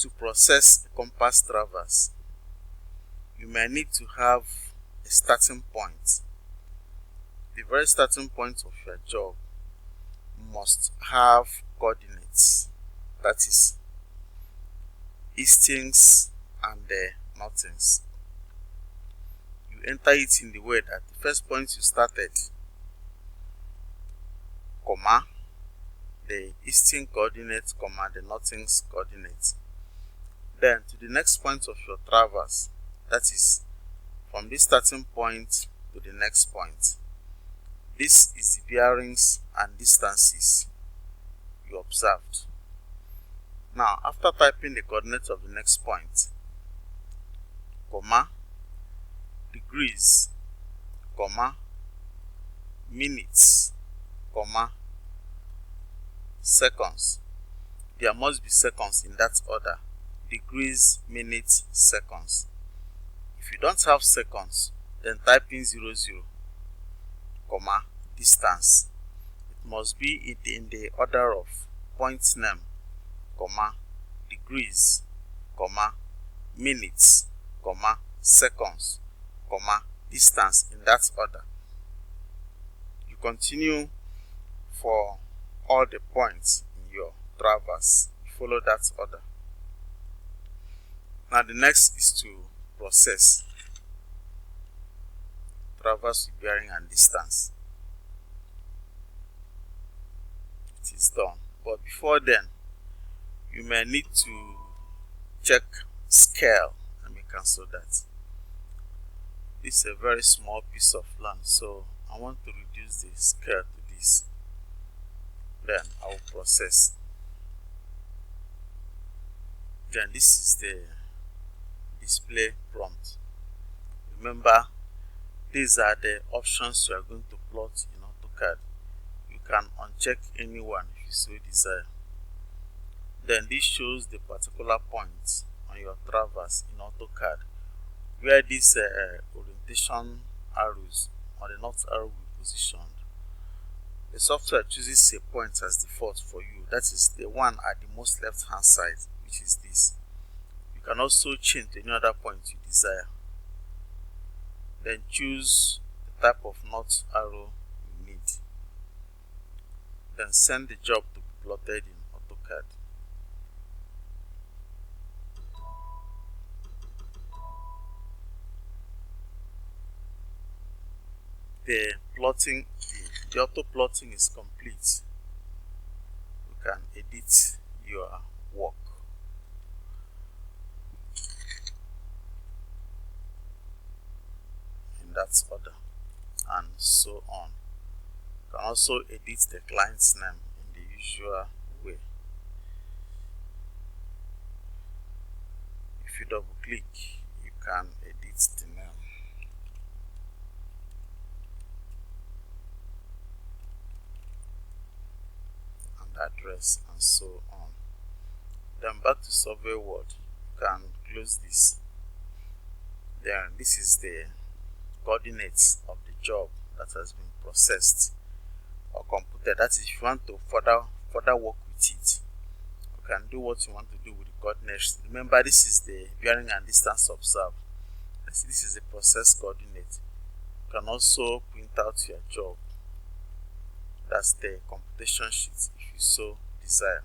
To process a compass traverse, you may need to have a starting point. The very starting point of your job must have coordinates, that is, eastings and northings. You enter it in the way that the first point you started, comma, the easting coordinate, comma, the northings coordinate. Then to the next point of your traverse, that is, from this starting point to the next point. This is the bearings and distances you observed. Now, after typing the coordinates of the next point, comma, degrees, comma, minutes, comma, seconds. There must be seconds in that order: degrees, minutes, seconds. If you don't have seconds, then type in 00, comma, distance. It must be in the order of point name, comma, degrees, comma, minutes, comma, seconds, comma, distance, in that order. You continue for all the points in your traverse. You follow that order. Now the next is to process traverse with bearing and distance. It is done. But before then, you may need to check scale. Let me cancel that. This is a very small piece of land, so I want to reduce the scale to this. Then I will process. Then this is the display prompt. Remember, these are the options you are going to plot in AutoCAD. You can uncheck any one if you so desire. Then this shows the particular point on your traverse in AutoCAD where these orientation arrows or the north arrow will be positioned. The software chooses a point as default for you. That is the one at the most left hand side, which is this. You can also change to any other point you desire. Then choose the type of north arrow you need. Then send the job to be plotted in AutoCAD. The plotting, the auto plotting is complete. You can edit your work. In that order, and so on. You can also edit the client's name in the usual way. If you double click, you can edit the name. Address and so on. Then back to Survey World, you can close this. Then this is the coordinates of the job that has been processed or computed. That is, if you want to further work with it, you can do what you want to do with the coordinates. Remember, this is the bearing and distance observed. This is the process coordinate. You can also print out your job. That's the computation sheet if you so desire.